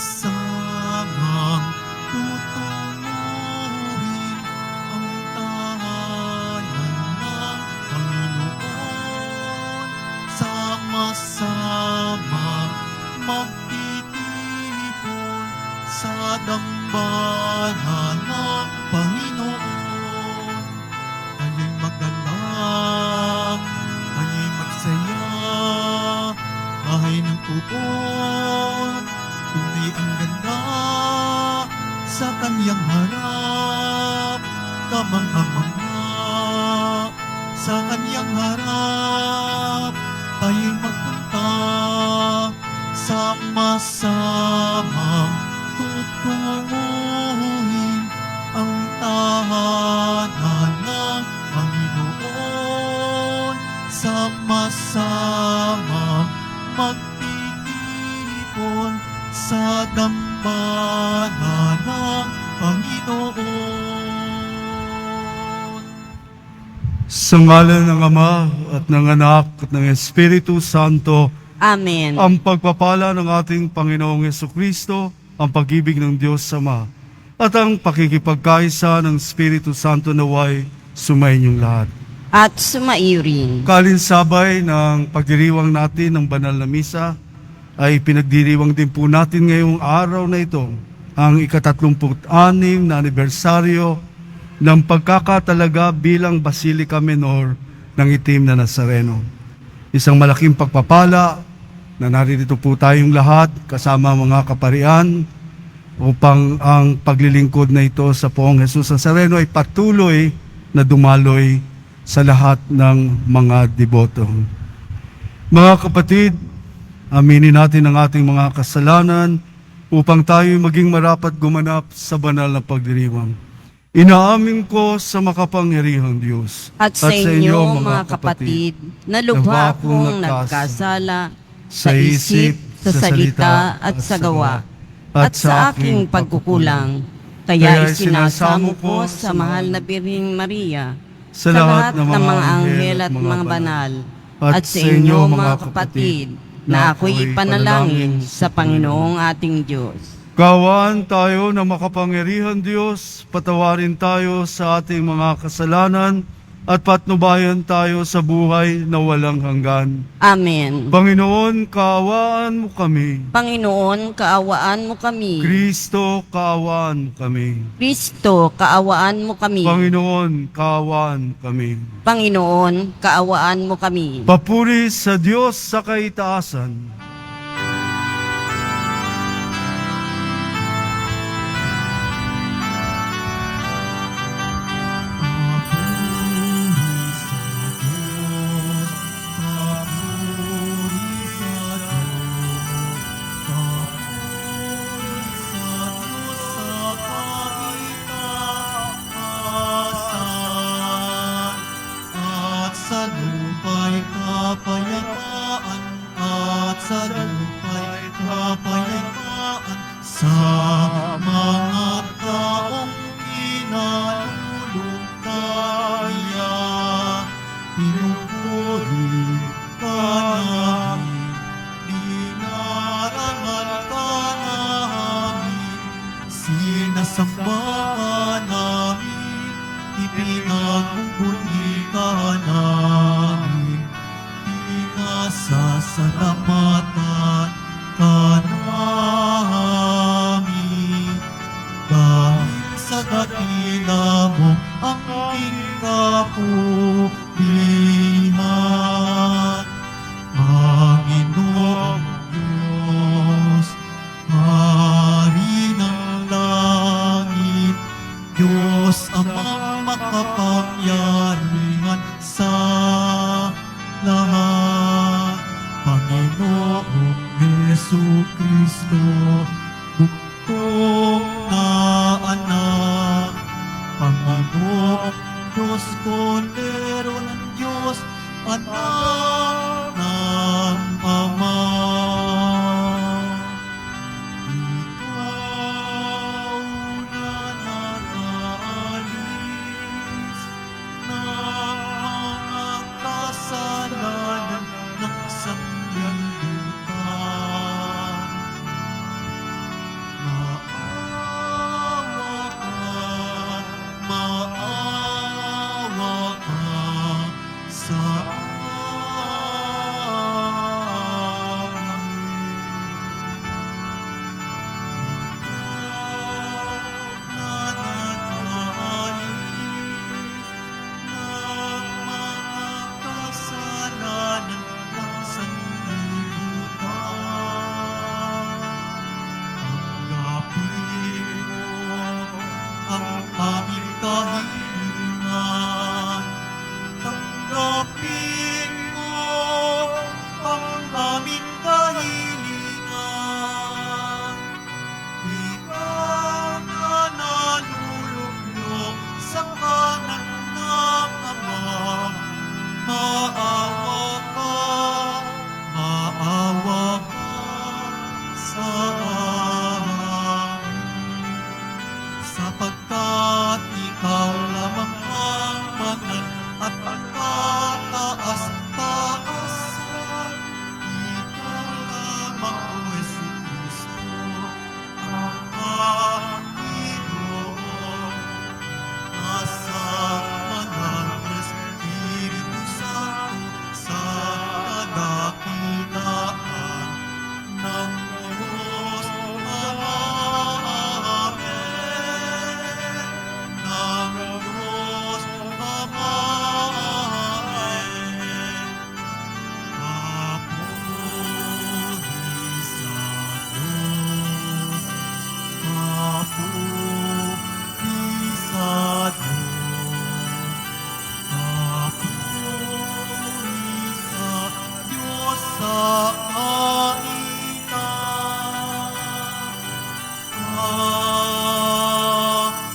sama-samang tutunguhin ang tahanan ng Panginoon. Sama-samang magtitipon sa dambana ng Panginoon. Kayo'y magdalak, kayo'y magsaya, bahay ng tupon, tunay ang ganda sa kanyang harap, kamangha-mangha sa kanyang harap, tayo'y magpunta, sama-samang tutunguhin ang tahanan ng Panginoon. Sama-sama magtitipon sa dambana ng Panginoon. Sa ngalan ng Ama at ng Anak at ng Espiritu Santo, Amen. ang pagpapala ng ating Panginoong Jesucristo, ang pag-ibig ng Diyos Ama, at ang pakikipagkaisa ng Espiritu Santo naway sumainyong lahat. At sumaiyo rin. Kalinsabay ng pagdiriwang natin ng banal na misa, ay pinagdiriwang din po natin ngayong araw na ito ang ika-36 na anibersaryo ng pagkakatalaga bilang Basilica Menor ng Itim na Nazareno. Isang malaking pagpapala na naririto po tayong lahat kasama mga kaparian upang ang paglilingkod na ito sa Poong Jesus Nazareno ay patuloy na dumaloy sa lahat ng mga deboto. Mga kapatid, aminin natin ang ating mga kasalanan upang tayo maging marapat gumanap sa banal na pagdiriwang. Inaamin ko sa makapangyarihang Diyos At sa inyo, mga kapatid, na lubha akong nagkasala sa isip, sa salita at sa gawa, at sa aking pagkukulang. Kaya isinasamo ko sa mahal na Birheng Maria, sa lahat ng mga anghel at mga banal, at sa inyo, mga kapatid, na ako'y ipanalangin sa Panginoong ating Diyos. Kaawaan tayo na makapangyarihan Diyos, patawarin tayo sa ating mga kasalanan, at patnubayan tayo sa buhay na walang hanggan. Amen. Panginoon, kaawaan mo kami. Panginoon, kaawaan mo kami. Kristo, kaawaan mo kami. Kristo, kaawaan mo kami. Panginoon, kaawaan kami. Panginoon, kaawaan mo kami. Papuri sa Diyos sa kaitaasan. Sa lupa'y kapayapaan, at sa lupa'y kapayapaan, sa mga taong kinalulugtaya. Pinupuri ka namin, dinarangal ka namin, sinasamba ka namin, ipinagbubuli ka namin, pinasasalamatan ka namin. Dahil sa dakila mo ang aking kapulihan, Panginoong Diyos, Hari ng langit, Diyos amang makapangyarihan sa lahat. Panginoong Jesucristo, bugtong na anak, Panginoong Diyos, Kordero ng Diyos, anak ng Ama. Ikaw na nag-aalis ng mga kasalanan ng sanglibutan.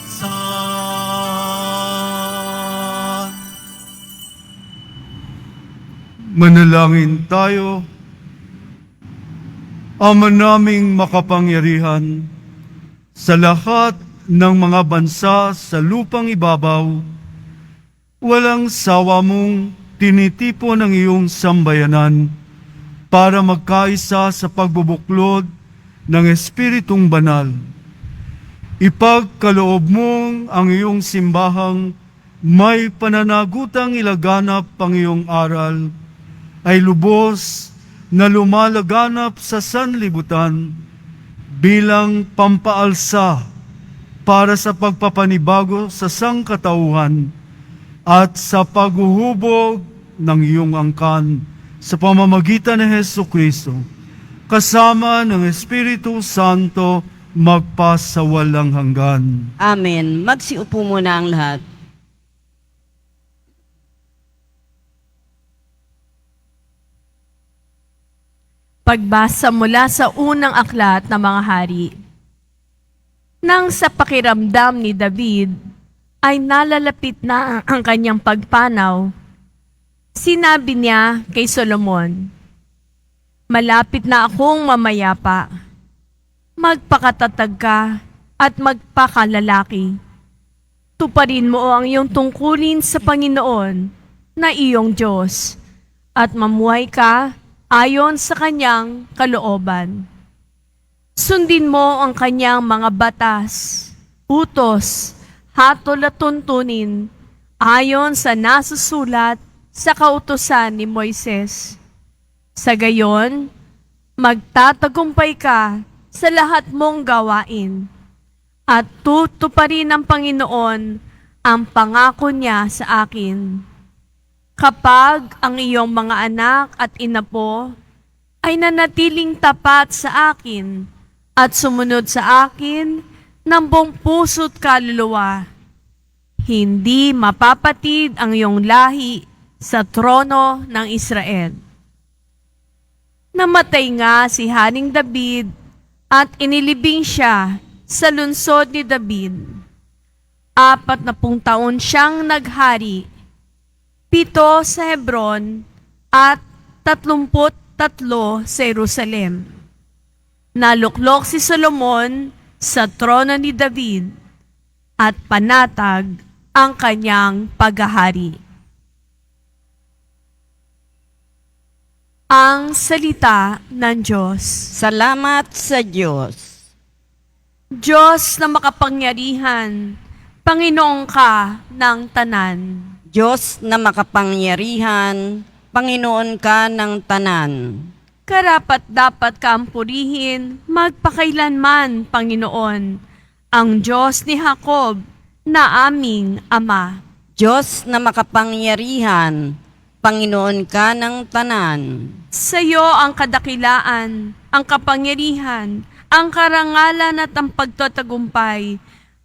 sa kailanman. Manalangin tayo. Ama naming makapangyarihan, sa lahat ng mga bansa sa lupang ibabaw, walang sawa mong tinitipon ang iyong sambayanan para magkaisa sa pagbubuklod ng Espiritong Banal. Ipagkaloob mong ang iyong simbahang may pananagutang ilaganap ang iyong aral ay lubos na lumalaganap sa sanlibutan bilang pampaalsa para sa pagpapanibago sa sangkatauhan at sa paghuhubog ng iyong angkan sa pamamagitan ni Hesukristo, kasama ng Espiritu Santo magpasawalang hanggan. Amen. Magsiupo muna ang lahat. Pagbasa mula sa unang aklat ng mga hari. Nang sa pakiramdam ni David ay nalalapit na ang kanyang pagpanaw, sinabi niya kay Solomon, "Malapit na akong mamayapa. Magpakatatag ka at magpakalalaki. Tuparin mo ang iyong tungkulin sa Panginoon na iyong Diyos at mamuhay ka ayon sa kanyang kalooban. Sundin mo ang kanyang mga batas, utos, hatol at tuntunin ayon sa nasusulat sa kautusan ni Moises. Sa gayon, magtatagumpay ka sa lahat mong gawain at tutuparin ng Panginoon ang pangako niya sa akin. Kapag ang iyong mga anak at inapo ay nanatiling tapat sa akin at sumunod sa akin ng buong puso't kaluluwa, hindi mapapatid ang iyong lahi sa trono ng Israel." Namatay nga si Haring David at inilibing siya sa lungsod ni David. 40 taon siyang naghari, 7 sa Hebron at 33 sa Jerusalem. Naluklok si Solomon sa trono ni David at panatag ang kanyang paghahari. Ang salita ng Diyos. Salamat sa Diyos. Diyos na makapangyarihan, Panginoon ka ng tanan. Diyos na makapangyarihan, Panginoon ka ng tanan. Karapat dapat ka purihin, magpakailanman, Panginoon, ang Diyos ni Jacob na aming Ama. Diyos na makapangyarihan, Panginoon ka ng tanan. Sa iyo ang kadakilaan, ang kapangyarihan, ang karangalan at ang pagtatagumpay,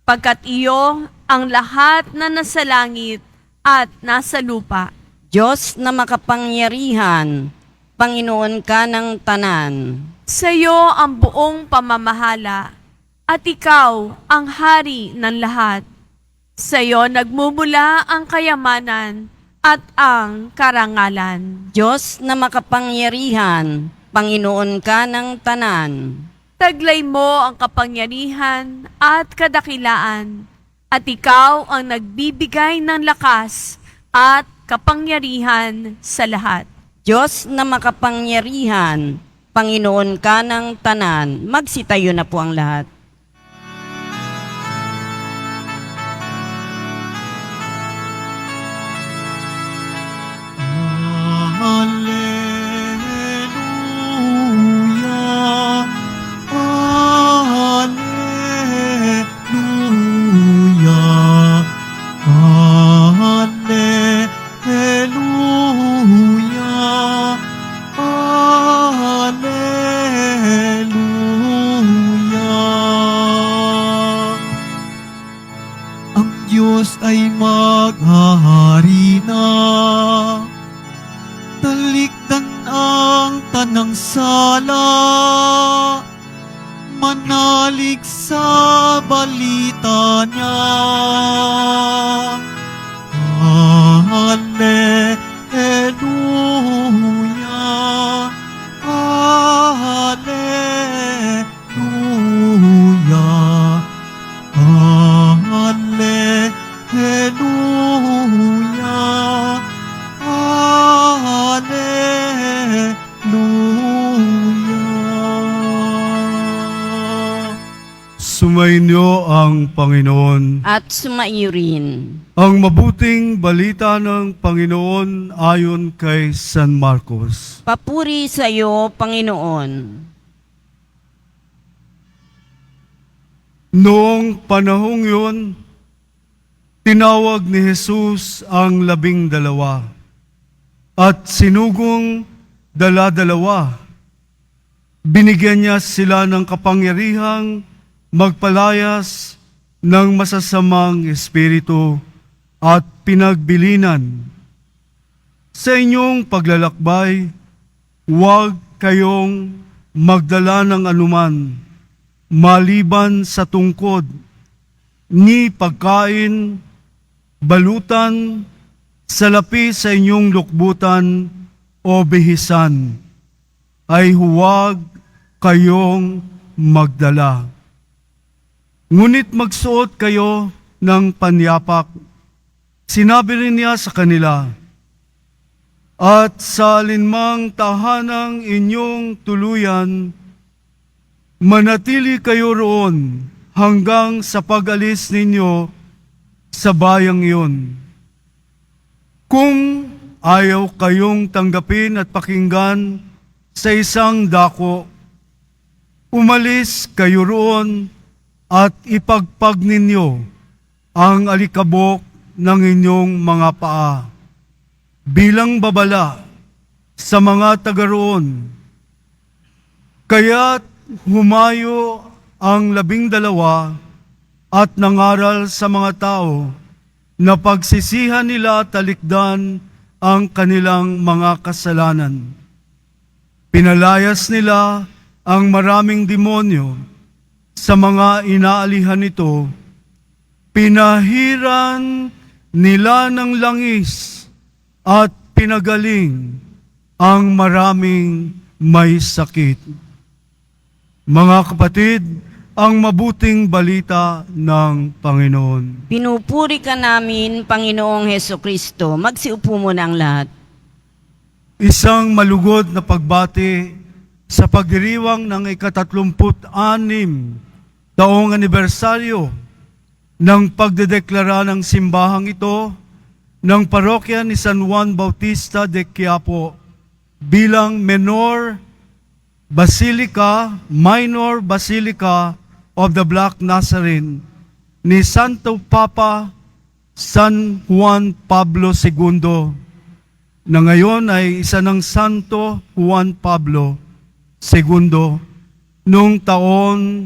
pagkat iyo ang lahat na nasa langit at nasa lupa. Diyos na makapangyarihan, Panginoon ka ng tanan. Sa iyo ang buong pamamahala, at ikaw ang hari ng lahat. Sa iyo nagmumula ang kayamanan at ang karangalan. Diyos na makapangyarihan, Panginoon ka ng tanan. Taglay mo ang kapangyarihan at kadakilaan, at ikaw ang nagbibigay ng lakas at kapangyarihan sa lahat. Diyos na makapangyarihan, Panginoon ka ng tanan. Magsitayo na po ang lahat. Alleluia, Alleluia, Alleluia, Alleluia. ang tanang sala, manalig sa balita niya. Hallelujah, Hallelujah, Hallelujah, Hallelujah. Sumainyo ang Panginoon. At sumaiyo rin. Ang mabuting balita ng Panginoon ayon kay San Marcos. Papuri sa iyo, Panginoon. Noong panahong yun, tinawag ni Jesus ang 12 at sinugong dala-dalawa. Binigyan niya sila ng kapangyarihang magpalayas ng masasamang espiritu at pinagbilinan. Sa inyong paglalakbay, huwag kayong magdala ng anuman maliban sa tungkod, ni pagkain, balutan, salapi sa inyong lukbutan o bihisan, ay huwag kayong magdala. Ngunit magsuot kayo ng panyapak. Sinabi rin niya sa kanila, at sa alinmang tahanang inyong tuluyan, manatili kayo roon hanggang sa pag-alis ninyo sa bayang iyon. Kung ayaw kayong tanggapin at pakinggan sa isang dako, umalis kayo roon at ipagpag ninyo ang alikabok ng inyong mga paa bilang babala sa mga taga roon. Kaya't humayo ang 12 at nangaral sa mga tao na pagsisihan nila at talikdan ang kanilang mga kasalanan. Pinalayas nila ang maraming demonyo sa mga inaalihan nito. Pinahiran nila ng langis at pinagaling ang maraming may sakit. Mga kapatid, ang mabuting balita ng Panginoon. Pinupuri ka namin, Panginoong Hesukristo. Magsiupo muna ang lahat. Isang malugod na pagbati sa pagdiriwang ng ika-36 taong anibersaryo ng pagdedeklara ng simbahang ito ng parokya ni San Juan Bautista de Quiapo bilang Minor Basilica of the Black Nazarene ni Santo Papa San Juan Pablo II, na ngayon ay isa ng Santo Juan Pablo II noong taon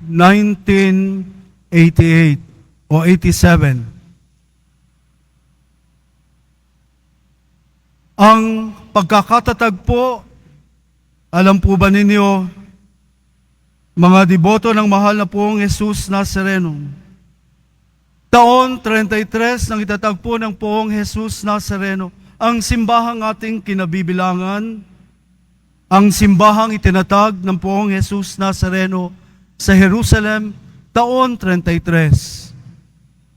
1988 o 87. Ang pagkakatatag po, alam po ba ninyo, mga deboto ng mahal na poong Jesus Nazareno, taon 33 nang itatagpo ng poong Jesus Nazareno, ang simbahang ating kinabibilangan, ang simbahang itinatag ng poong Jesus Nazareno sa Jerusalem, taon 33.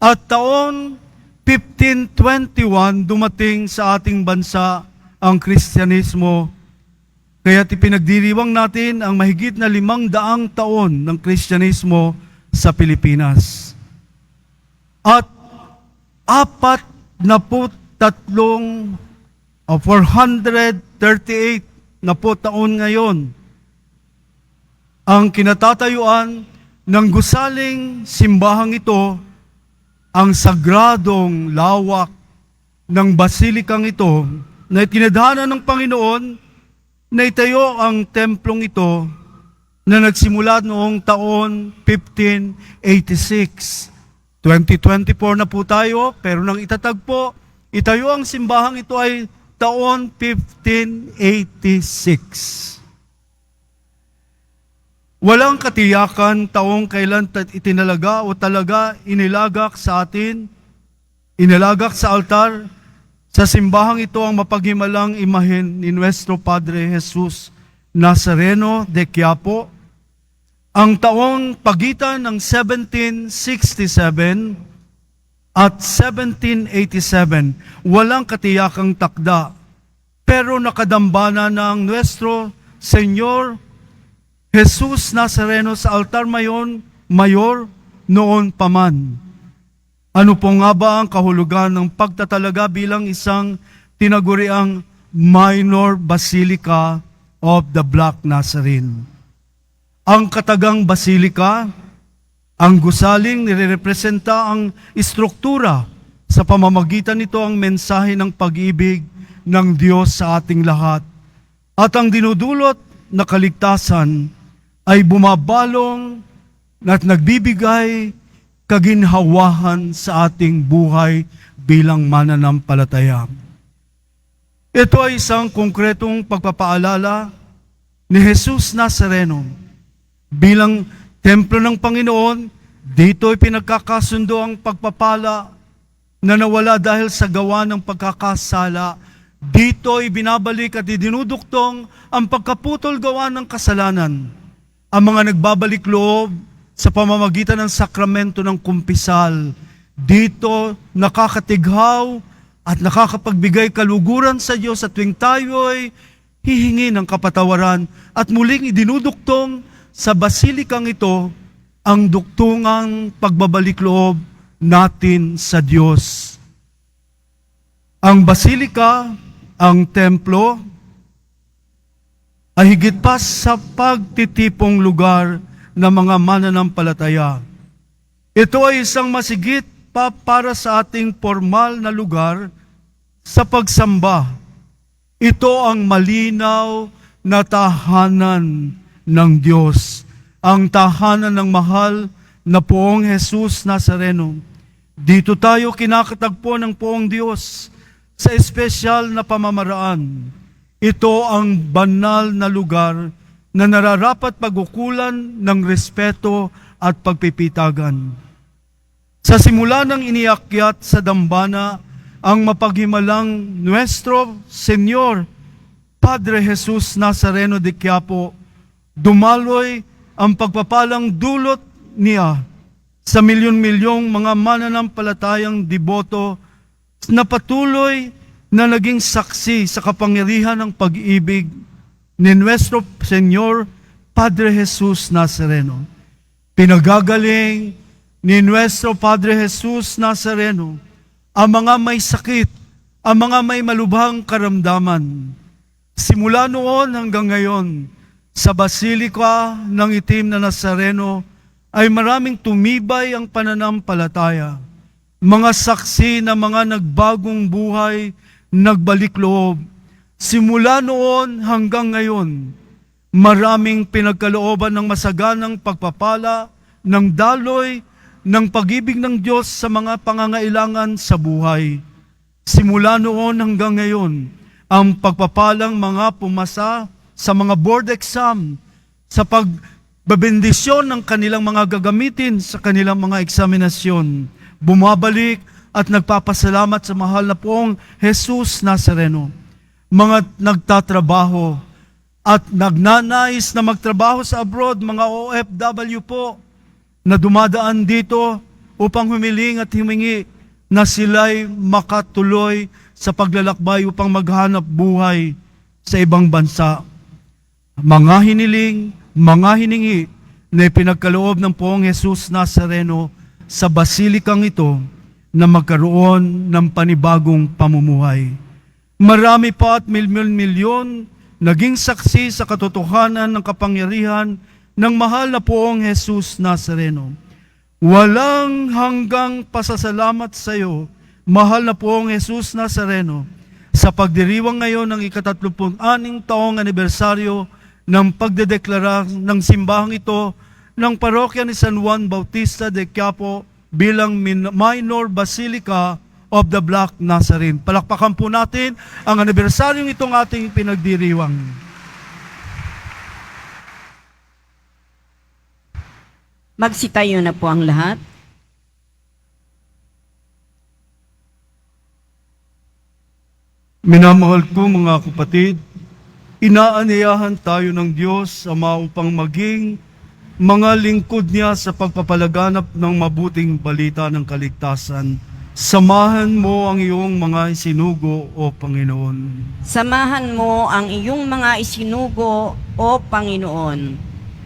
At taon 1521, dumating sa ating bansa ang Kristyanismo. Kaya't ipinagdiriwang natin ang mahigit na 500 taon ng Kristyanismo sa Pilipinas. At 438 na po taon ngayon ang kinatatayuan ng gusaling simbahang ito, ang sagradong lawak ng basilikang ito na itinadhana ng Panginoon na itayo ang templong ito na nagsimula noong taon 1586. 2024 na po tayo, pero nang itatag po, itayo ang simbahang ito ay taon 1586. Walang katiyakan taong kailan itinalaga o talaga inilagak sa atin, inilagak sa altar. Sa simbahang ito ang mapaghimalang imahen ni Nuestro Padre Jesus Nazareno de Quiapo. Ang taong pagitan ng 1767 at 1787, walang katiyakang takda, pero nakadambana ng Nuestro Señor Jesus Nazareno sa altar mayor noon pa man. Ano po nga ba ang kahulugan ng pagtatalaga bilang isang tinaguriang minor basilica of the Black Nazarene? Ang katagang basilika, ang gusaling nirerepresenta ang istruktura. Sa pamamagitan nito ang mensahe ng pag-ibig ng Diyos sa ating lahat. At ang dinudulot na kaligtasan ay bumabalong at nagbibigay kaginhawahan sa ating buhay bilang mananampalataya. Ito ay isang konkretong pagpapaalala ni Jesus Nazareno bilang templo ng Panginoon. Dito ay pinagkakasundo ang pagpapala na nawala dahil sa gawa ng pagkakasala. Dito ay binabalik at idinuduktong ang pagkaputol gawa ng kasalanan. Ang mga nagbabalik loob sa pamamagitan ng sakramento ng kumpisal, dito nakakatighaw at nakakapagbigay kaluguran sa Diyos at tuwing tayo'y hihingi ng kapatawaran at muling idinuduktong sa basilikang ito ang duktungang pagbabalik loob natin sa Diyos. Ang basilika, ang templo, ay higit pa sa pagtitipong lugar ng mga mananampalataya. Ito ay isang masigit pa para sa ating formal na lugar sa pagsamba. Ito ang malinaw na tahanan ng Diyos, ang tahanan ng mahal na Poong Jesus Nazareno. Dito tayo kinakatagpo ng Poong Diyos sa espesyal na pamamaraan. Ito ang banal na lugar na nararapat pag-ukulan ng respeto at pagpipitagan. Sa simula ng iniakyat sa dambana, ang mapaghimalang Nuestro Señor Padre Jesus Nazareno de Quiapo, dumaloy ang pagpapalang dulot niya sa milyon-milyong mga mananampalatayang deboto na patuloy na naging saksi sa kapangyarihan ng pag-ibig ni Nuestro Señor Padre Jesus Nazareno. Pinagagaling ni Nuestro Padre Jesus Nazareno ang mga may sakit, ang mga may malubhang karamdaman. Simula noon hanggang ngayon, sa Basilika ng Itim na Nazareno ay maraming tumibay ang pananampalataya. Mga saksi na mga nagbagong buhay, nagbalik loob. Simula noon hanggang ngayon, maraming pinagkalooban ng masaganang pagpapala, ng daloy, ng pag-ibig ng Diyos sa mga pangangailangan sa buhay. Simula noon hanggang ngayon, ang pagpapalang mga pumasa sa mga board exam, sa pagbabendisyon ng kanilang mga gagamitin sa kanilang mga eksaminasyon, bumabalik at nagpapasalamat sa mahal na Poong Jesus Nazareno. Mga nagtatrabaho at nagnanais na magtrabaho sa abroad, mga OFW po, na dumadaan dito upang humiling at humingi na sila'y makatuloy sa paglalakbay upang maghanap buhay sa ibang bansa. Mga hiniling, mga hiningi na ipinagkaloob ng Poong Jesus Nazareno sa basilikang ito na magkaroon ng panibagong pamumuhay. Marami pa at milyon-milyon naging saksi sa katotohanan ng kapangyarihan ng mahal na Poong Jesus Nazareno. Walang hanggang pasasalamat sa iyo, mahal na Poong Jesus Nazareno, sa pagdiriwang ngayon ng ika-36 taong anibersaryo ng pagdedeklara ng simbahang ito ng parokya ni San Juan Bautista de Quiapo bilang minor basilica of the Black Nazarene. Palakpakan po natin ang anibersaryong itong ating pinagdiriwang. Magsitayo na po ang lahat. Minamahal ko mga kapatid, inaanyayahan tayo ng Diyos Ama upang maging mga lingkod niya sa pagpapalaganap ng mabuting balita ng kaligtasan. Samahan mo ang iyong mga isinugo, O Panginoon. Samahan mo ang iyong mga isinugo, O Panginoon.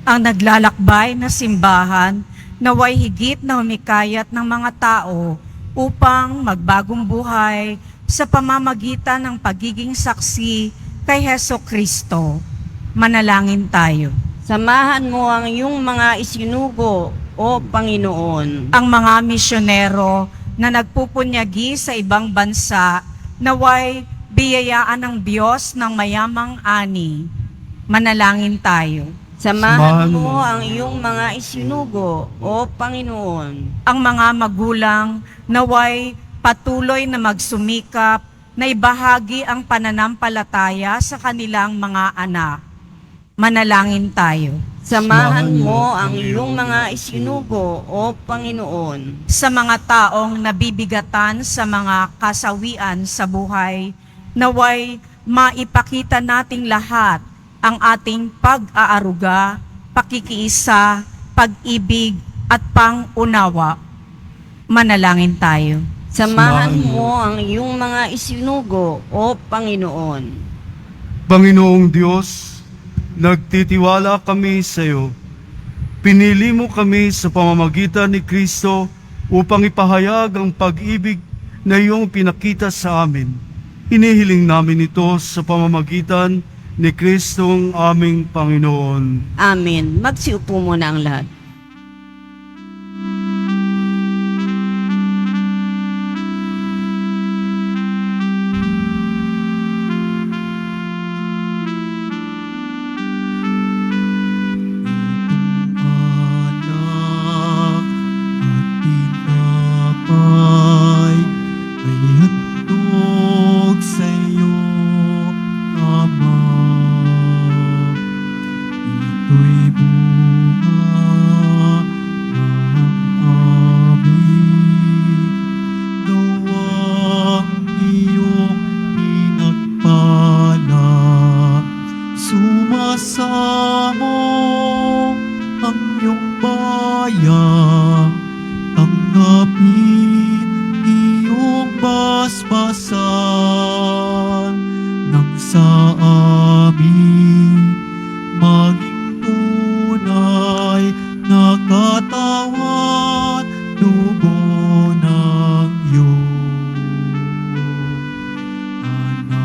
Ang naglalakbay na simbahan naway higit na humikayat ng mga tao upang magbagong buhay sa pamamagitan ng pagiging saksi kay Heso Kristo. Manalangin tayo. Samahan mo ang iyong mga isinugo, O Panginoon. Ang mga misyonero na nagpupunyagi sa ibang bansa naway biyayaan ng Diyos ng mayamang ani. Manalangin tayo. Samahan mo ang iyong mga isinugo, O Panginoon. Ang mga magulang naway patuloy na magsumikap na ibahagi ang pananampalataya sa kanilang mga anak. Manalangin tayo. Samahan mo ang iyong mga isinugo, O Panginoon. Sa mga taong nabibigatan sa mga kasawian sa buhay, naway maipakita nating lahat ang ating pag-aaruga, pakikiisa, pag-ibig at pang-unawa. Manalangin tayo. Samahan mo ang iyong mga isinugo, O Panginoon. Panginoong Diyos, nagtitiwala kami sa iyo. Pinili mo kami sa pamamagitan ni Kristo upang ipahayag ang pag-ibig na iyong pinakita sa amin. Hinihiling namin ito sa pamamagitan ni Kristong aming Panginoon. Amen. Magsiupo muna ang lahat. Anak at tinapay ay handog sa iyo, Ama. Ito'y bunga ng aming gawang iyong pinagpala. Sumasamo ang iyong bayan, tanggapin iyong basbasan, nang sa amin maging tunay na katawan, dugo ng iyong anak.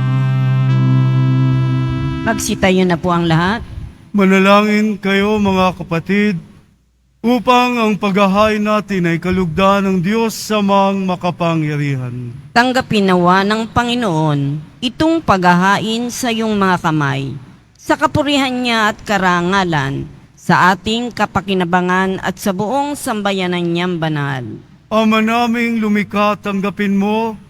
Magsitayo na po ang lahat. Manalangin kayo mga kapatid, upang ang paghahain natin ay kalugdan ng Diyos sa mga makapangyarihan. Tanggapin nawa ng Panginoon itong paghahain sa iyong mga kamay, sa kapurihan niya at karangalan, sa ating kapakinabangan at sa buong sambayanan niyang banal. Ama naming lumikha, tanggapin mo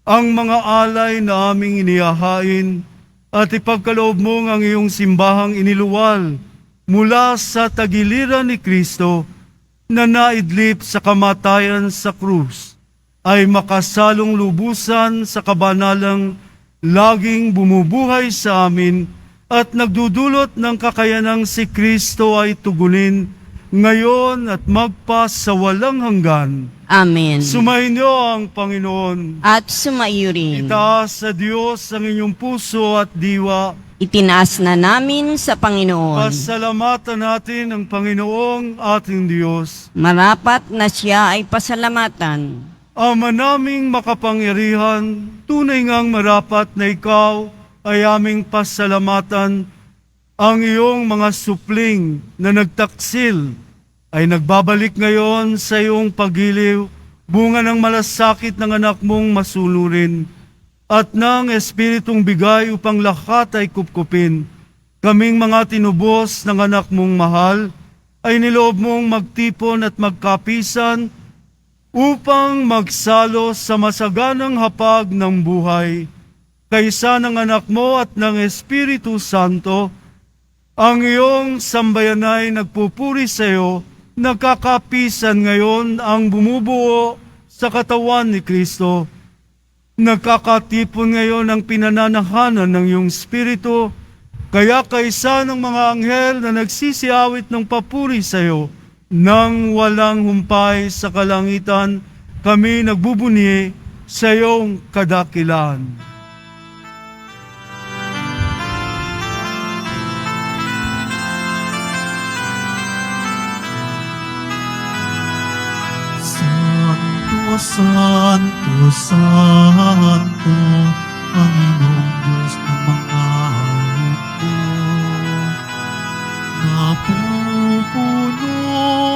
ang mga alay na aming inihahain at ipagkaloob mo ang iyong simbahang iniluwal mula sa tagiliran ni Kristo na naidlip sa kamatayan sa krus, ay makasalong lubusan sa kabanalang laging bumubuhay sa amin at nagdudulot ng kakayanang si Kristo ay tugunin ngayon at magpas sa walang hanggan. Amen. Sumainyo ang Panginoon. At sumaiyo rin. Itaas sa Diyos ang inyong puso at diwa. Itinaas na namin sa Panginoon. Pasalamatan natin ang Panginoong ating Diyos. Marapat na siya ay pasalamatan. Ama naming makapangyarihan, tunay ngang marapat na ikaw ay aming pasalamatan. Ang iyong mga supling na nagtaksil ay nagbabalik ngayon sa iyong pagiliw, bunga ng malasakit ng anak mong masunurin, at ng Espiritong bigay upang lahat ay kupkupin. Kaming mga tinubos ng anak mong mahal, ay niloob mong magtipon at magkapisan upang magsalo sa masaganang hapag ng buhay, kaysa ng anak mo at ng Espiritu Santo, ang iyong sambayan ay nagpupuri sa iyo, nagkakapisan ngayon ang bumubuo sa katawan ni Kristo. Nagkakatipon ngayon ang pinananahanan ng iyong Espiritu, kaya kaysa ng mga anghel na nagsisiawit ng papuri sa iyo, nang walang humpay sa kalangitan, kami nagbubunyi sa iyong kadakilaan. Santo, Santo, Santo, Panginoong Diyos ng mga hukbo. Napupuno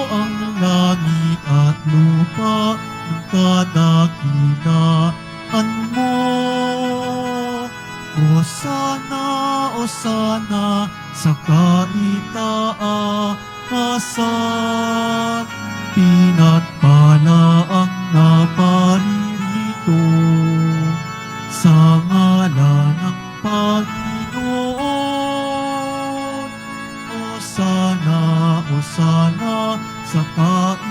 ang langit at lupa ng kadakilaan mo. Osana, Osana sa kaitaasan, pinagpala ang naparirito sa ngalan ng Panginoon. Osana, Osana sa kaitaasan.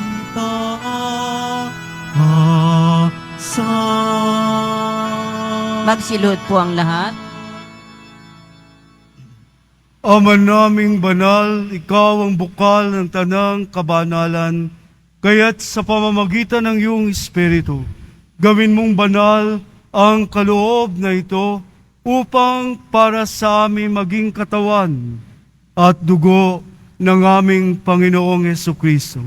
Magsilot po ang lahat. Ama naming banal, ikaw ang bukal ng tanang kabanalan, kaya't sa pamamagitan ng iyong Espiritu, gawin mong banal ang kaloob na ito upang para sa amin maging katawan at dugo ng aming Panginoong Hesukristo.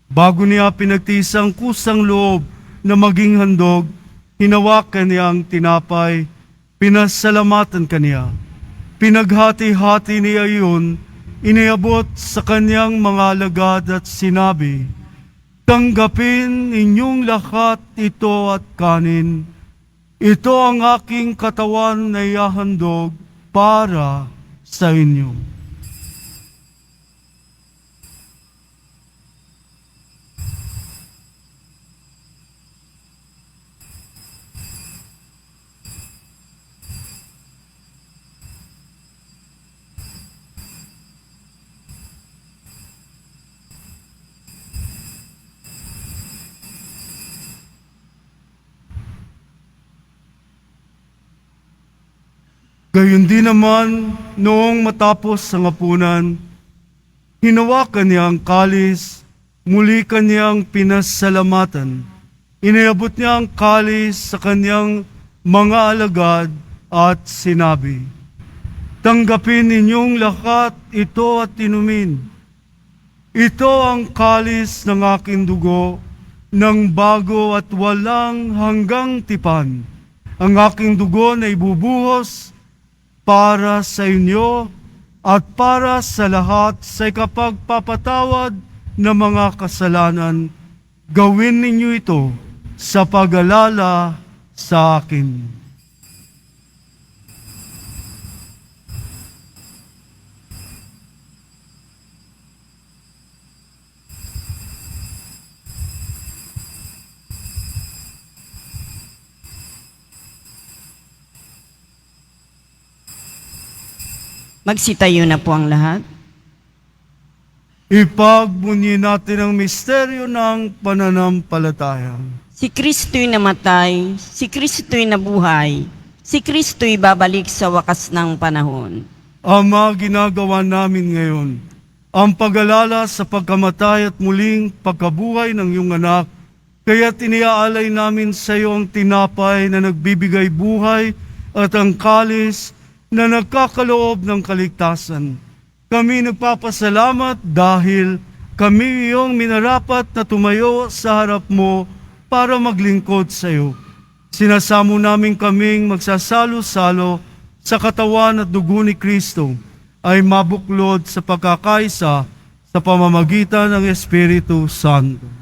Bago niya pinagtisang kusang loob na maging handog, hinawakan niya ang tinapay, pinasalamatan kaniya. Pinaghati-hati niya iyon, iniabot sa kanyang mga alagad at sinabi, "Tanggapin inyong lahat ito at kanin. Ito ang aking katawan na ihahandog para sa inyo." Gayon din naman, noong matapos ang hapunan, hinawakan niya ang kalis, muli kanyang pinasalamatan. Iniabot niya ang kalis sa kanyang mga alagad at sinabi, "Tanggapin ninyong lahat ito at inumin. Ito ang kalis ng aking dugo, ng bago at walang hanggang tipan. Ang aking dugo na ibubuhos para sa inyo at para sa lahat sa ikapagpapatawad ng mga kasalanan. Gawin ninyo ito sa pag-alala sa akin." Magsitayo na po ang lahat. Ipagbunyi natin ang misteryo ng pananampalataya. Si Kristo'y namatay, si Kristo'y nabuhay, si Kristo'y babalik sa wakas ng panahon. Ama, ginagawa namin ngayon ang pag-alala sa pagkamatay at muling pagkabuhay ng iyong anak, kaya tiniaalay namin sa iyo ang tinapay na nagbibigay buhay at ang kalis na nagkakaloob ng kaligtasan. Kami nagpapasalamat dahil kami iyong minarapat na tumayo sa harap mo para maglingkod sa iyo. Sinasamo namin kaming magsasalo-salo sa katawan at dugo ni Kristo ay mabuklod sa pagkakaisa sa pamamagitan ng Espiritu Santo.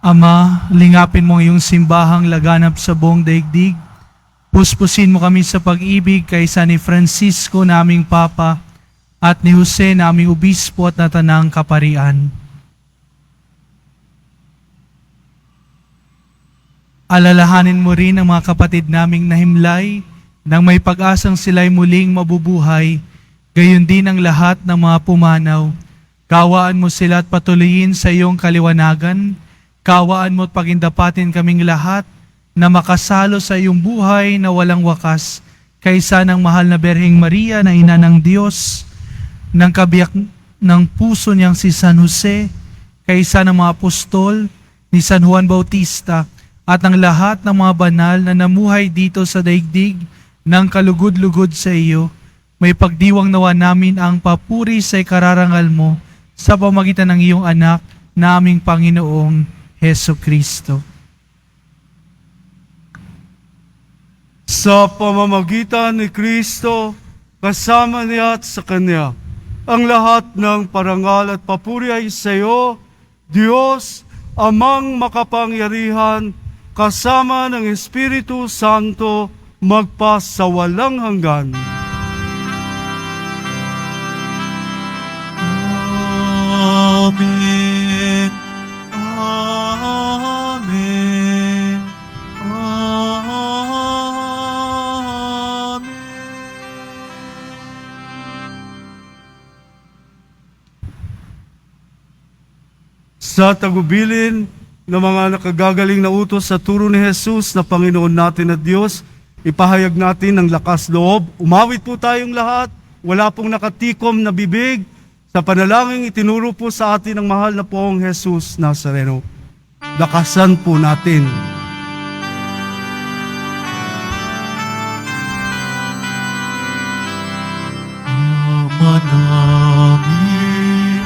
Ama, lingapin mo ang iyong simbahang laganap sa buong daigdig. Puspusin mo kami sa pag-ibig kay San Francisco naming Papa, at ni Jose na aming obispo at natanang kaparian. Alalahanin mo rin ang mga kapatid naming nahimlay nang may pag-asang sila'y muling mabubuhay, gayon din ang lahat ng mga pumanaw. Kawaan mo sila at patuloyin sa iyong kaliwanagan. Kawaan mo at pagindapatin kaming lahat na makasalo sa iyong buhay na walang wakas, kaysa ng mahal na Berheng Maria na ina ng Diyos, ng kabiyak ng puso niyang si San Jose, kaysa ng mga apostol, ni San Juan Bautista, at ang lahat ng mga banal na namuhay dito sa daigdig ng kalugod-lugod sa iyo. May pagdiwang nawa namin ang papuri sa ikararangal mo sa pamagitan ng iyong anak na aming Panginoong Heso Kristo. Sa pamamagitan ni Kristo, kasama niya at sa Kanya, ang lahat ng parangal at papuri ay sa iyo, Diyos, Amang makapangyarihan, kasama ng Espiritu Santo, magpasawalang hanggan. Amen. Amen. Amen. Sa tagubilin ng mga nakagagaling na utos sa turo ni Jesus na Panginoon natin at Diyos, ipahayag natin ang lakas loob. Umawit po tayong lahat, wala pong nakatikom na bibig, sa panalangin itinuro po sa atin ng mahal na poong Jesus Nazareno. Lakasan po natin. Ama namin,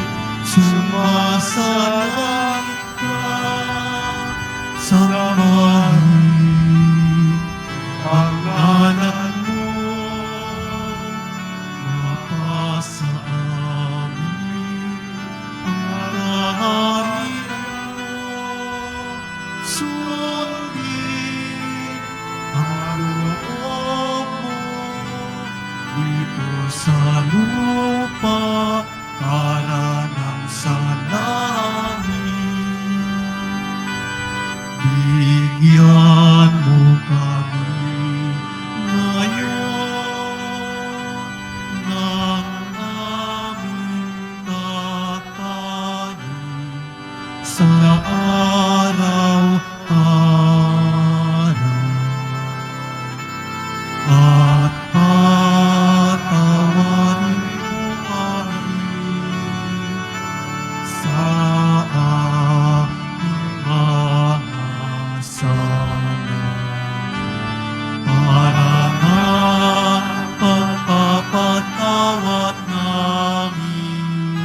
sumasalangit ka, sambahin ang ngalan mo, mapasa amin ang kaharian mo, sundin ang loob mo dito sa lupa para ng sa langit. Bigyan mo kami ngayon ng aming kakanin sa araw-araw. At patawarin mo kami sa aming mga sala, para nga pagpapatawad namin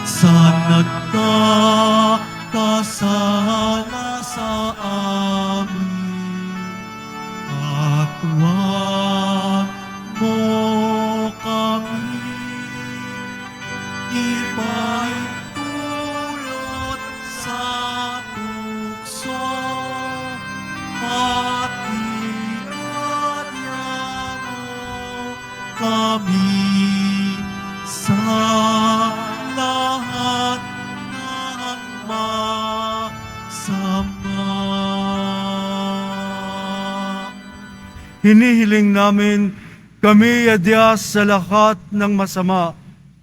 sa nagkakasala sa amin. At huwag mo kami ipaintulot sa tukso, at inadya mo kami sa lahat ng masama. Hinihiling namin kami adya sa lahat ng masama,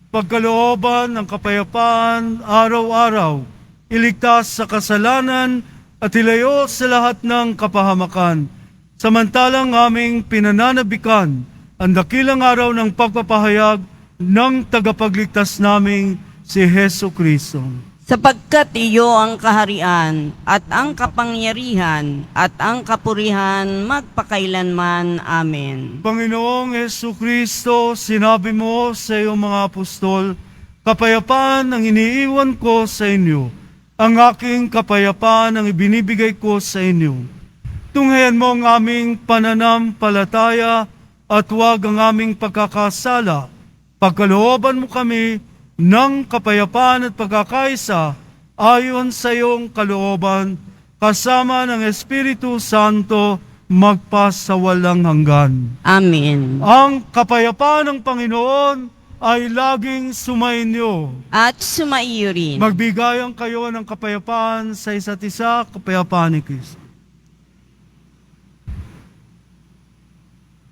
pagkalooban ng kapayapaan araw-araw, iligtas sa kasalanan at ilayo sa lahat ng kapahamakan. Samantalang aming pinananabikan ang dakilang araw ng pagpapahayag ng tagapagligtas naming si Heso Kristo. Sapagkat iyo ang kaharian at ang kapangyarihan at ang kapurihan magpakailanman. Amen. Panginoong Heso Kristo, sinabi mo sa iyong mga apostol, kapayapaan ang iniiwan ko sa inyo, ang aking kapayapaan ang ibinibigay ko sa inyo. Tunghayan mo ang aming pananampalataya at huwag ang aming pagkakasala. Pagkalooban mo kami ng kapayapaan at pagkakaisa ayon sa iyong kalooban, kasama ng Espiritu Santo, magpasawalang hanggan. Amen. Ang kapayapaan ng Panginoon ay laging sumainyo. at sumaiyo rin. Magbigayan kayo ng kapayapaan sa isa't isa, kapayapaan ni Kristo.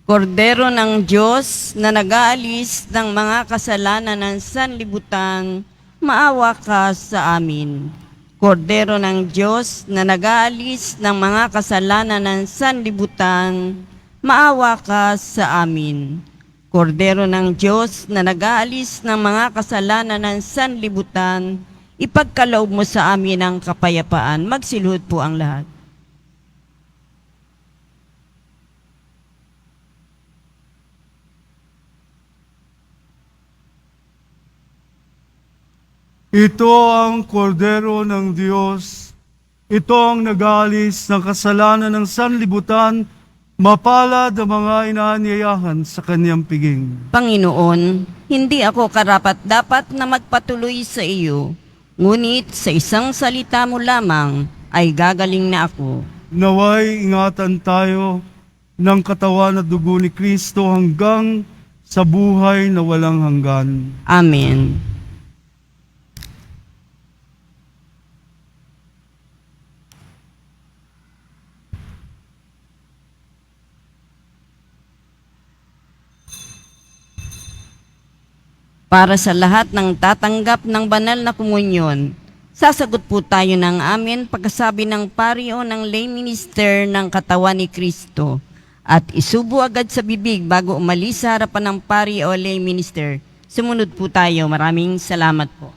Kordero ng Diyos na nag-aalis ng mga kasalanan ng sanlibutan, maawa ka sa amin. Kordero ng Diyos na nag-aalis ng mga kasalanan ng sanlibutan, maawa ka sa amin. Kordero ng Diyos na nag-aalis ng mga kasalanan ng sanlibutan, ipagkaloob mo sa amin ang kapayapaan. Magsiluhod po ang lahat. Ito ang kordero ng Diyos. Ito ang nag-aalis ng kasalanan ng sanlibutan. Mapalad ang mga inaanyayahan sa kanyang piging. Panginoon, hindi ako karapat-dapat na magpatuloy sa iyo, ngunit sa isang salita mo lamang ay gagaling na ako. Naway ingatan tayo ng katawan at dugo ni Kristo hanggang sa buhay na walang hanggan. Amen. Para sa lahat ng tatanggap ng banal na komunyon, sasagot po tayo ng amin pagkasabi ng pari o ng lay minister ng katawan ni Kristo at isubo agad sa bibig bago umalis sa harapan ng pari o lay minister. Sumunod po tayo. Maraming salamat po.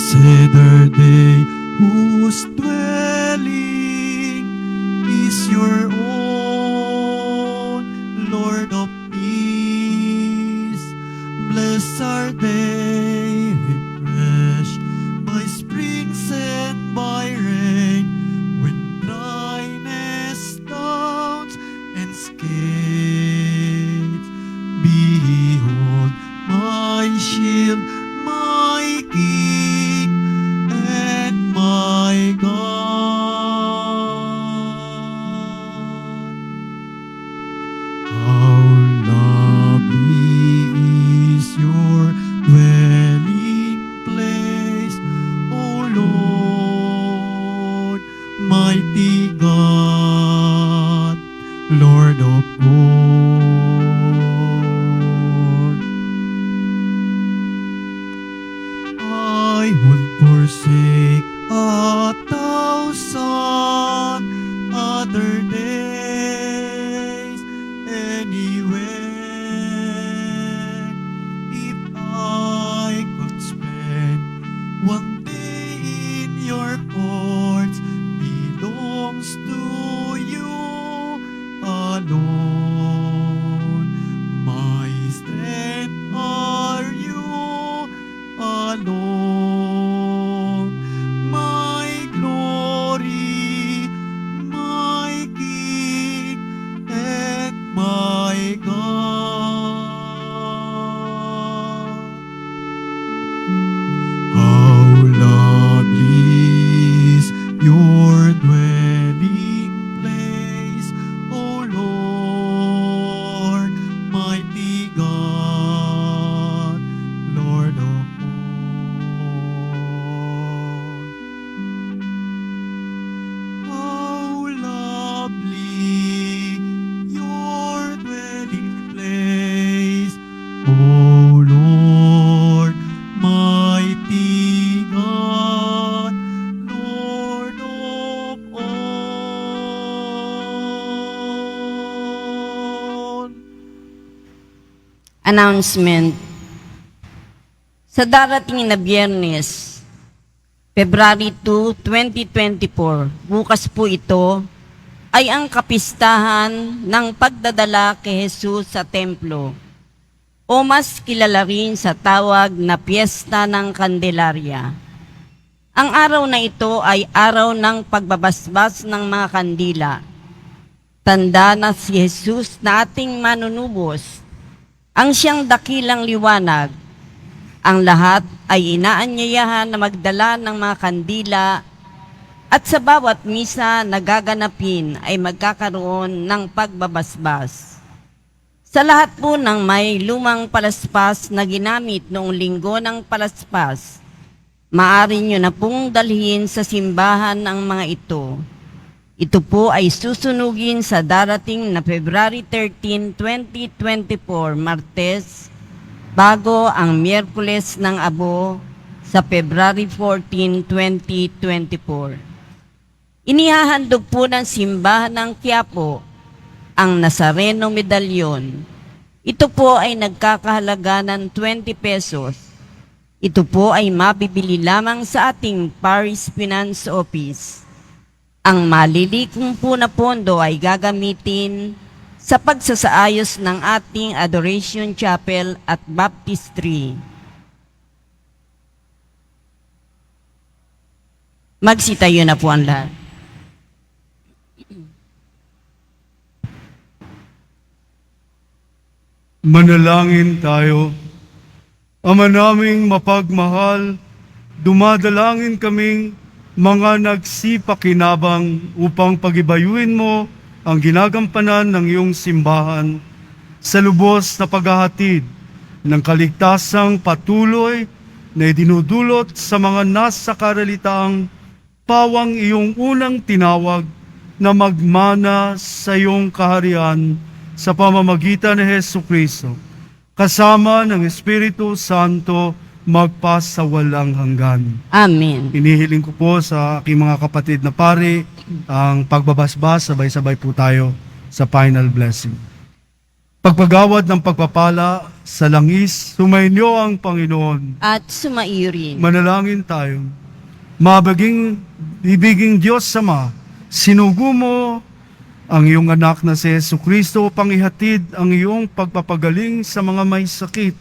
Blessed are they whose dwelling is your own, Lord of peace. Blessed are they refreshed by springs and by rain, when dryness downs and skates. Behold, my shield, my King, and my God. How lovely is your dwelling place, O Lord, mighty God, Lord of all. I would forsake 1,000 other days anywhere O Lord, mighty God, Lord of all. Announcement. Sa darating na Biyernes, February 2, 2024, bukas po ito, ay ang kapistahan ng pagdadala kay Jesus sa templo, o mas kilala rin sa tawag na Piyesta ng Kandelarya. Ang araw na ito ay araw ng pagbabasbas ng mga kandila. Tanda na si Jesus na ating manunubos, ang siyang dakilang liwanag. Ang lahat ay inaanyayahan na magdala ng mga kandila at sa bawat misa na gaganapin ay magkakaroon ng pagbabasbas. Sa lahat po ng may lumang palaspas na ginamit noong linggo ng palaspas, maaari nyo na pong dalhin sa simbahan ang mga ito. Ito po ay susunugin sa darating na February 13, 2024, Martes, bago ang Miyerkules ng Abo sa February 14, 2024. Inihahandog po ng simbahan ng Quiapo ang Nazareno Medalyon. Ito po ay nagkakahalaga ng 20 pesos. Ito po ay mabibili lamang sa ating Parish Finance Office. Ang malilikong po na pondo ay gagamitin sa pagsasaayos ng ating Adoration Chapel at Baptistry. Magsitayo na po ang lahat. Manalangin tayo. Ama naming mapagmahal, dumadalangin kaming mga nagsipakinabang upang pagibayuin mo ang ginagampanan ng iyong simbahan sa lubos na paghahatid ng kaligtasang patuloy na idinudulot sa mga nasa karalitaang pawang iyong unang tinawag na magmana sa iyong kaharian sa pamamagitan ni Hesukristo, kasama ng Espiritu Santo magpasawalang hanggan. Amen. Inihiling ko po sa aking mga kapatid na pari ang pagbabasbas, sabay-sabay po tayo sa final blessing. Pagpagawad ng pagpapala sa langis, sumainyo ang Panginoon. At sumaiyo rin. Manalangin tayo. Mabaging ibiging Diyos Ama, sinugo mo ang iyong anak na si Jesucristo upang ihatid ang iyong pagpapagaling sa mga may sakit.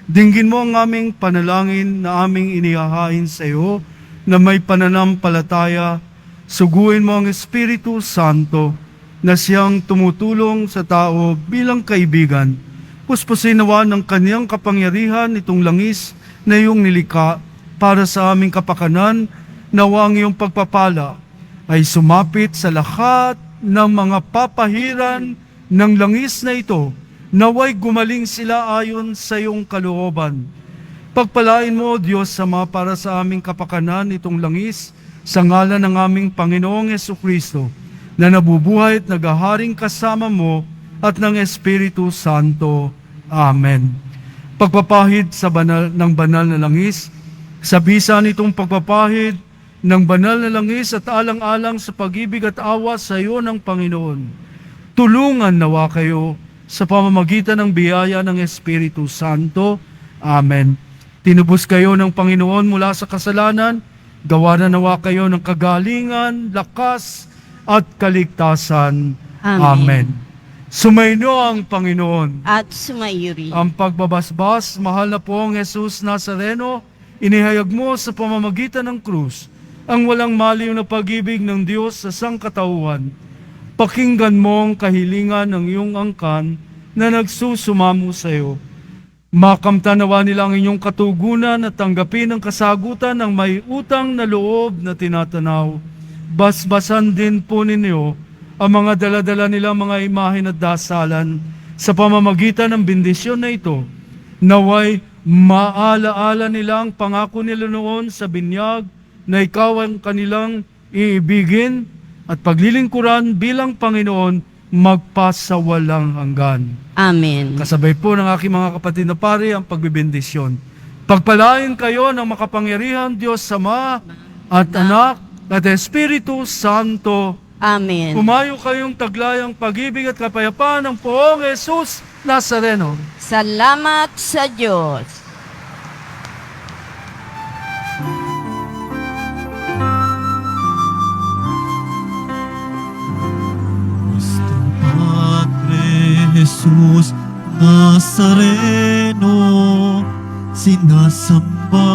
Dinggin mo ang aming panalangin na aming inihahain sa iyo na may pananampalataya. Suguin mo ang Espiritu Santo na siyang tumutulong sa tao bilang kaibigan. Puspusin nawa ng kaniyang kapangyarihan itong langis na iyong nilikha para sa aming kapakanan. Nawa ang iyong pagpapala ay sumapit sa lahat ng mga papahiran ng langis na ito. Naway gumaling sila ayon sa iyong kalooban. Pagpalain mo, Diyos Ama, para sa aming kapakanan itong langis sa ngalan ng aming Panginoong Jesucristo na nabubuhay at naghaharing kasama mo at ng Espiritu Santo. Amen. Pagpapahid sa ng banal na langis, sa bisa nitong pagpapahid ng banal na langis at alang-alang sa pag-ibig at awa sa iyo ng Panginoon, tulungan nawa kayo sa pamamagitan ng biyaya ng Espiritu Santo. Amen. Tinubos kayo ng Panginoon mula sa kasalanan, gawa na nawa kayo ng kagalingan, lakas, at kaligtasan. Amen. Sumainyo ang Panginoon. At sumaiyo rin. Ang pagbabasbas, mahal na pong Jesus Nazareno, inihayag mo sa pamamagitan ng krus ang walang maliw na pag-ibig ng Diyos sa sangkatauhan. Pakinggan mo ang kahilingan ng iyong angkan na nagsusumamo sa iyo. Makamtanawa nila ang inyong katugunan at tanggapin ang kasagutan ng may utang na loob na tinatanaw. Basbasan din po ninyo ang mga daladala nilang mga imahen at dasalan sa pamamagitan ng bendisyon na ito. Naway maalaala nila ang pangako nila noon sa binyag na ikaw ang kanilang iibigin at paglilingkuran bilang Panginoon magpasawalang hanggan. Amen. Kasabay po ng aking mga kapatid na pari ang pagbibendisyon. Pagpalain kayo ng makapangyarihan Diyos Ama at Anak at Espiritu Santo. Amen. Pumayo kayong taglayang pag-ibig at kapayapaan ng Poong Jesus Nazareno. Salamat sa Diyos. Nuestro Padre Jesus Nazareno, sinasamba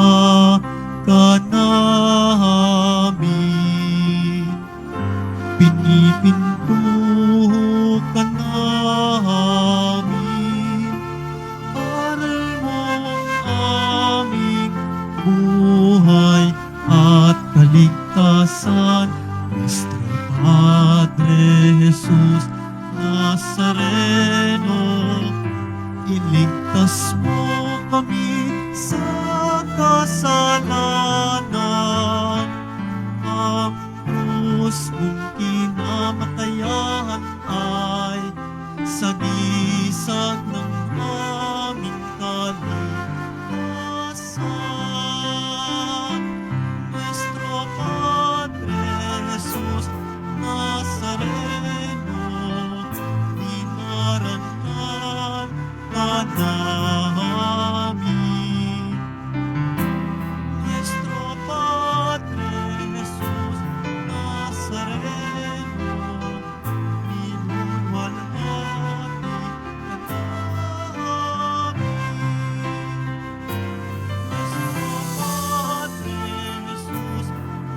ka namin, pinipinto ka namin, aral mo ang aming buhay at kaligtasan. Nuestro Padre Jesus Nazareno, iligtas mo kami sa kasalanan. Ang krus mong kinamatayan ay sagisag ng aming kaligtasan. Nuestro Padre Jesus Nazareno, dinarangan ka namin. Nuestro Padre Jesus Nazareno, minulwalhati ka namin. Nuestro Padre Jesus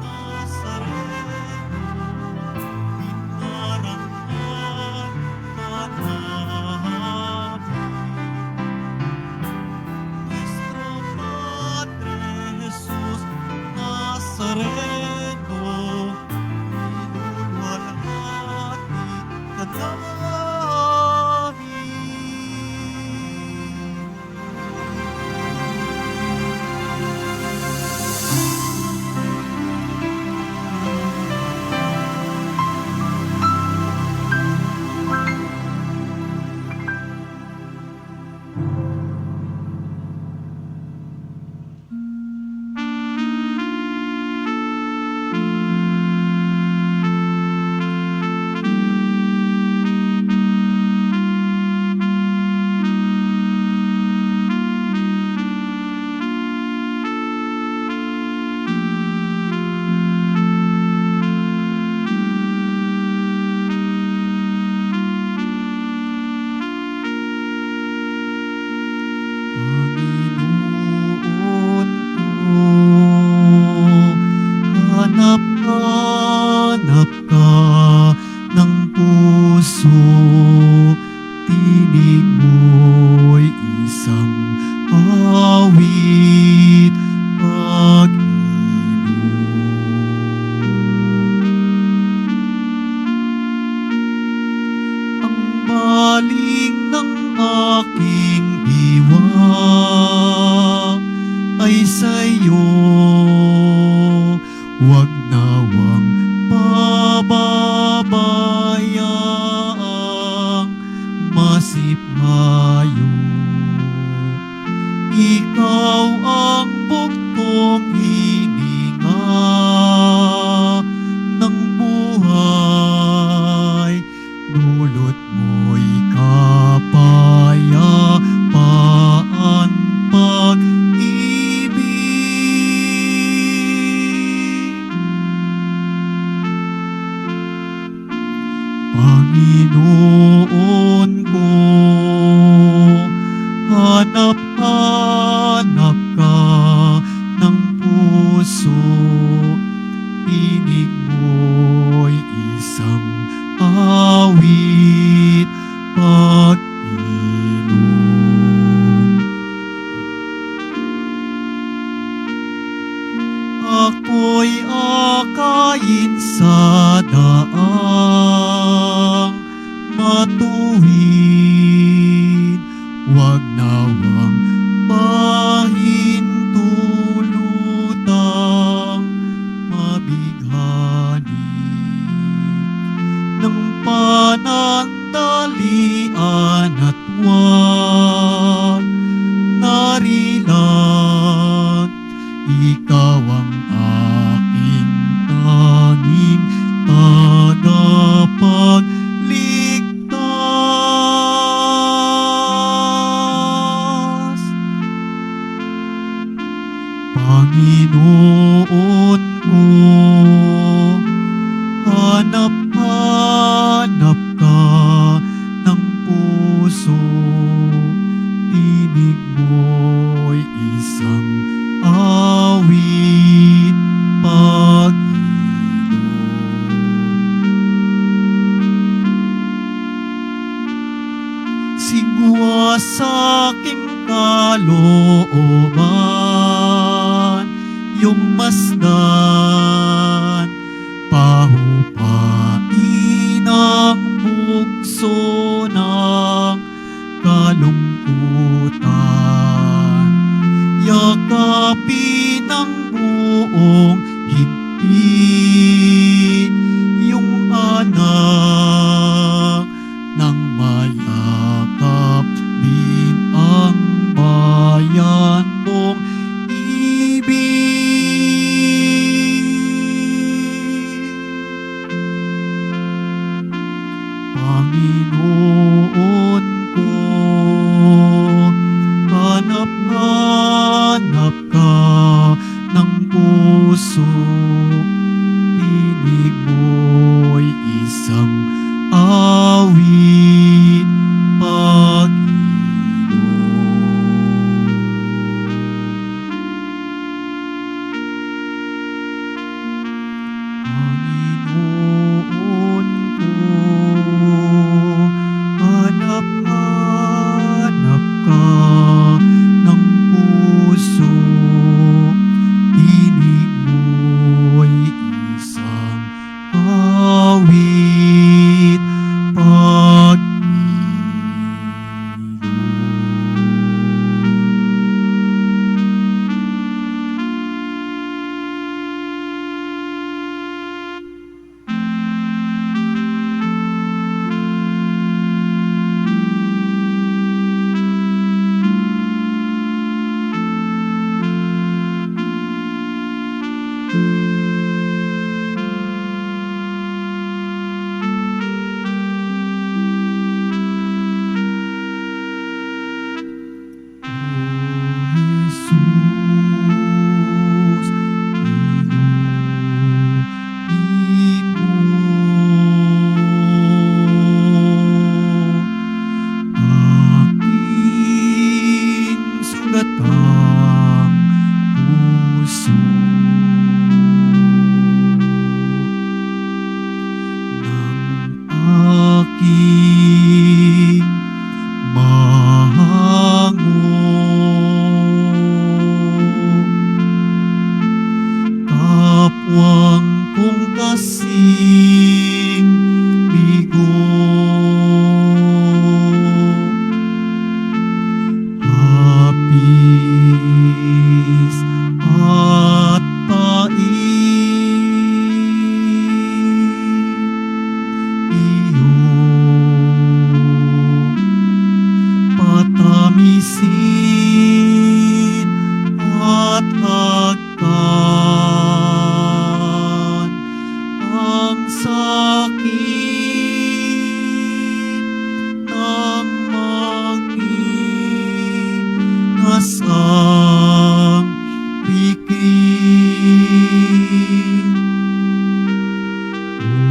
Nazareno, dinarangan ka namin. Nuestro Padre Jesus Nazareno, minulwalhati ka namin. Panginoon ko, hanap ka ng puso, tinig mo'y isang awit, pag-inom. Ang baling ng aking diwa ay sa'yo, wag nawang pababayaang masipayo. Ikaw ang bugtong hininga ng buhay, dulot mo'y kapayapaan, pag-ibig. Panginoon ko, hanap ka ng puso, tinig mo'y isang awit, pag-inom. Ako'y akayin sa daang matuwid, wag nawang pahintulutang mabighani ng panandalian at wag narilang. Ikaw ang aking tanging tagapagligtas. Panginoon ko, hanap-hanap ka ng puso, tinig mo'y isang awit pag-ilog. Sigwa sa aking kalooban, yung masdan, pahupain ang bugso ng kalungkutan. Yakapin ang buong higpit, yung anak ng mayakap din ang bayan mong ibig. Panginoon ko, hanap-hanap ka ng puso, tinig mo'y isang awit pag-ilog. Panginoon ko, hanap-hanap ka ng puso, tinig mo'y isang awit Jesus, inumin mo aking sugatang puso. Ng aking kapwang kong kasing bigo, hapis at iyong patamisin at hagkan ang sakit ng mangingasang piking. O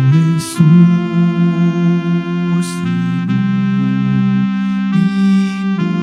Jesus, inumin mo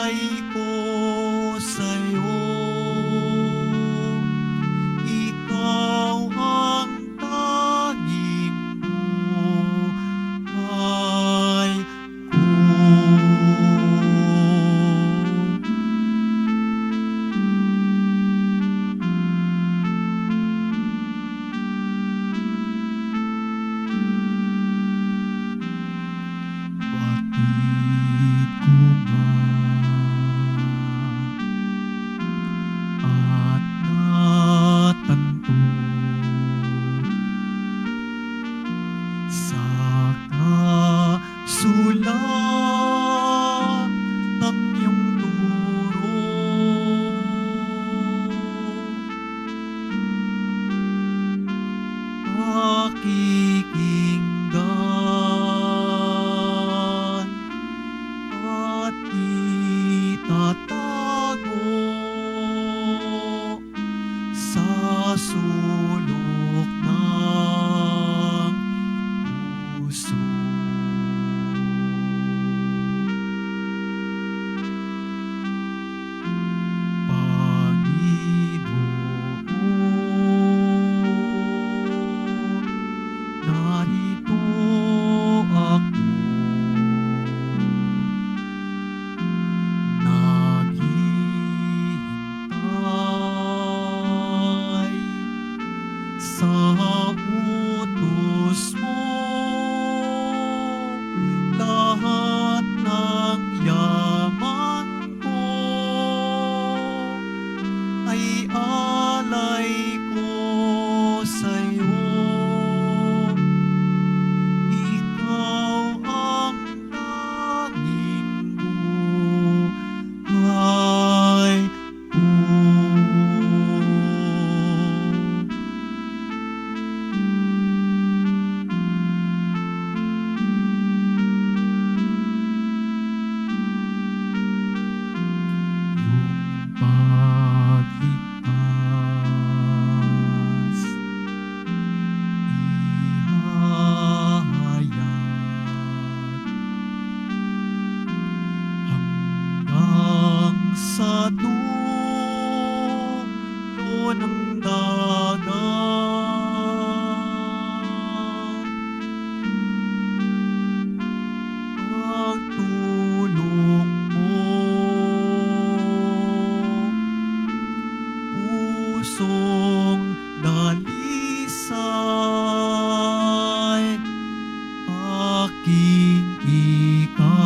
alay ko sa'yo. Ikaw ang tanging buhay ko. Batid ko nga at natanto sa kasulat ng iyong turo. Pakikinggan at itatago sa sulok ng puso. Panginoon, narito ako, naghihintay sa utos mo. Lahat ng yaman ko ay alay ko sa'yo. Ikaw ang tanging buhay ko. Iyong pagligtas ihahayag hanggang sa dulo ng dagat. Pagtulong mo, pusong dalisay, aking ikakalaban.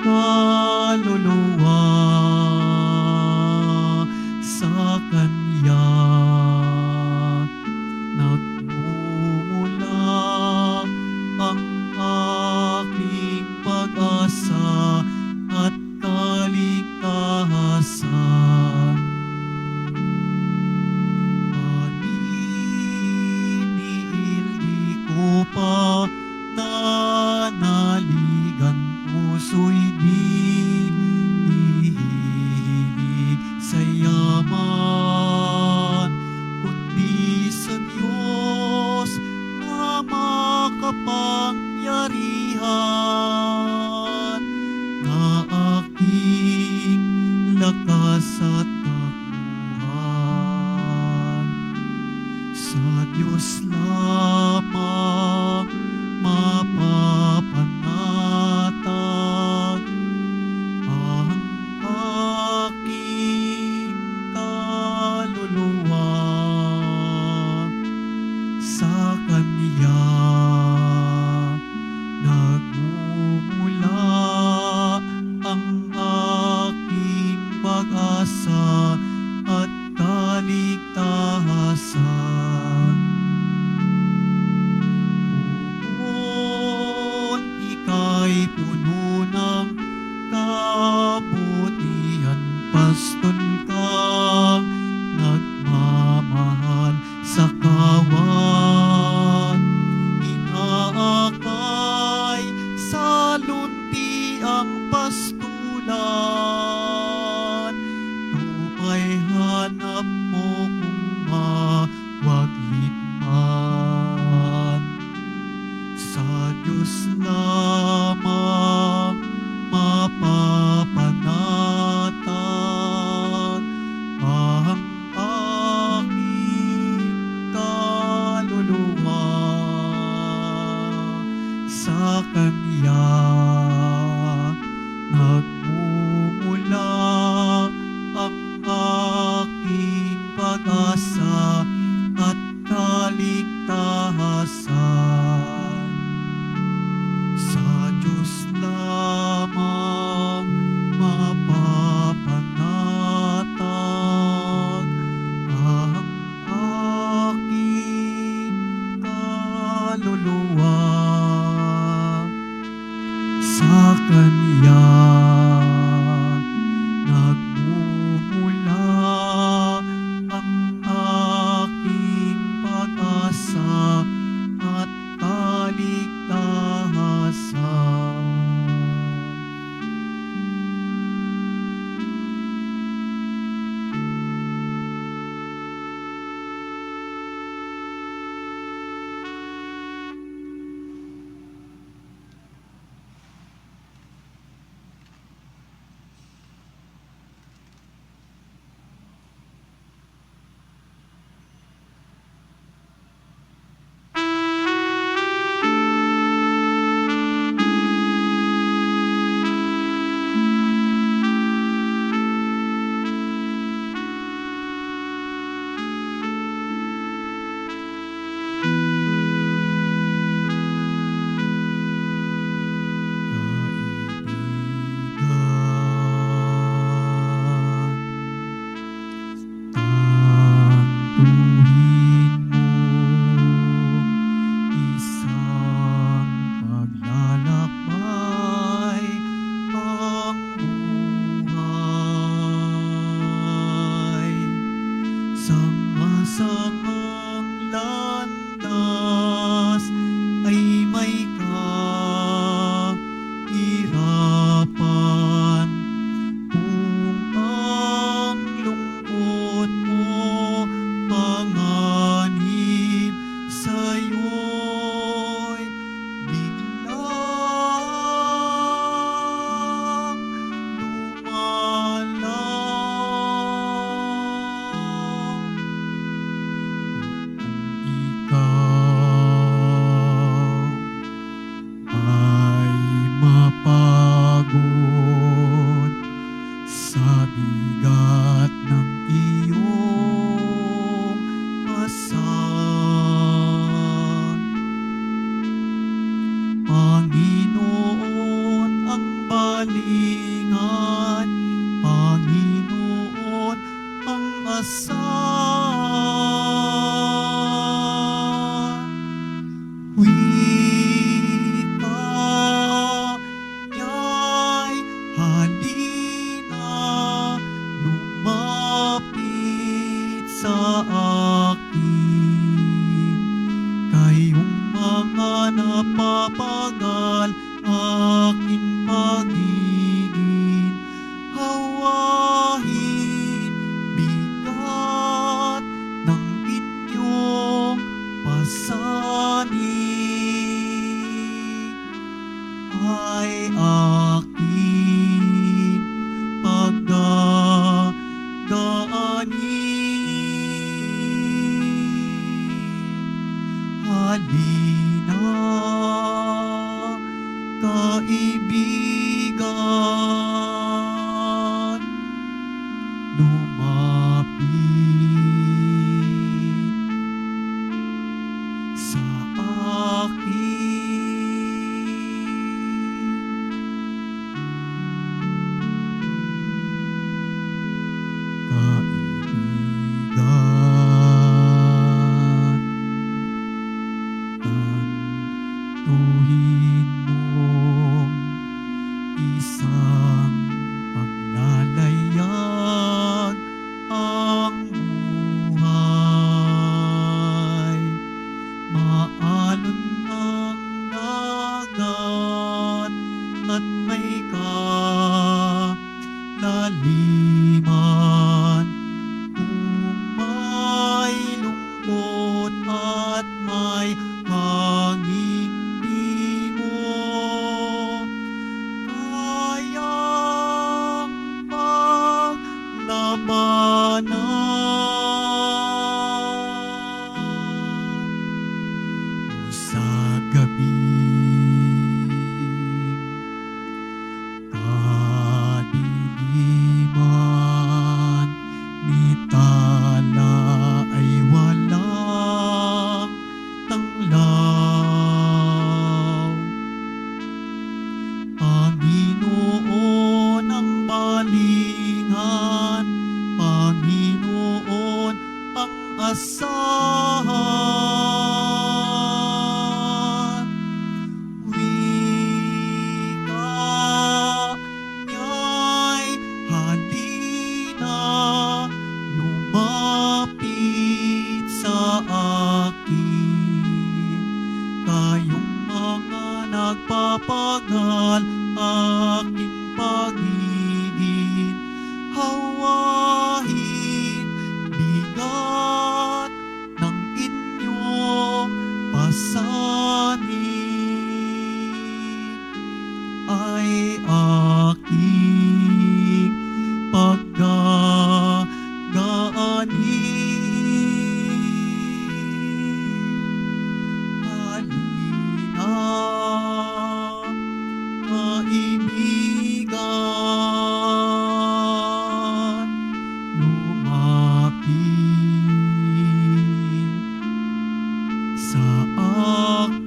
kaluluwa. Sa Kanya nagmumula ang aking pag-asa at kaligtasan. Paniniildi ko pa nanaligan, puso'y di ihilig sa yaman, kundi sa Diyos na makapangyarihan, na aking lakas at takbuhan. Sa Diyos lamang mapapanatag ang aking kaluluwa. Sa Kanya nagmumula ang aking pag-asa at kaligtasan. Kung ika'y puno ng kabutihan, pastol kang nagmamahal sa kawan, inaakay sa lunti ang pastulan, tupay hanap mo kung mawaglit man. Sa Diyos lamang mapapanatag ang aking kaluluwa. Sa Kanya nagmumula ang aking pag-asa at kaligtasan. Sa Diyos lamang mapapanatag ang aking kaluluwa. Sa Kanya nagmumula ang aking pag-asa at kaligtasan. balingan, Panginoon ang asahan. Wika niya'y halina, lumapit sa akin. Kayong mga napapagal, aking pag-ibig, hawahin bigat ng inyong pasanin, ay aking pagdadaanin. Halina, kaibigan, lumapit sa akin. Tantuhin mong isang paglalayag ang buhay. Maalon ang dagat at may kalaliman. Kung may lungkot at may hanging di mo kayang paglabanan. O sa gabing kadiliman, nitala ay walang tanglaw. Panginoon ang balingan, Panginoon ang asahan. Wika niya'y halina, lumapit sa akin. Kayong mga nagpapagal, aking pag-ibig, hawahin bigat ng inyong pasanin, ay aking pagdadaanin. Halina, kaibigan, lumapit sa akin.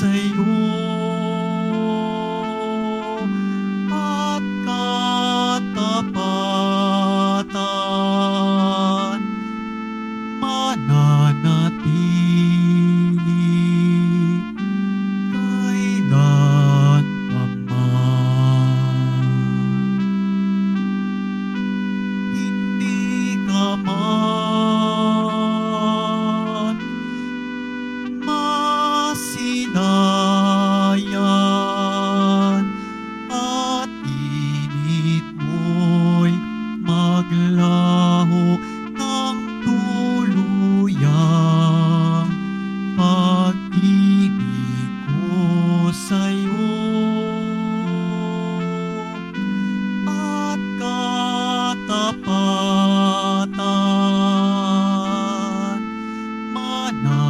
sa'yo at katapatan mananatili kailanman. Hindi ka man masinayan at init mo'y maglaho ng tuluyang pag-ibig ko sa'yo at katapatan mananatili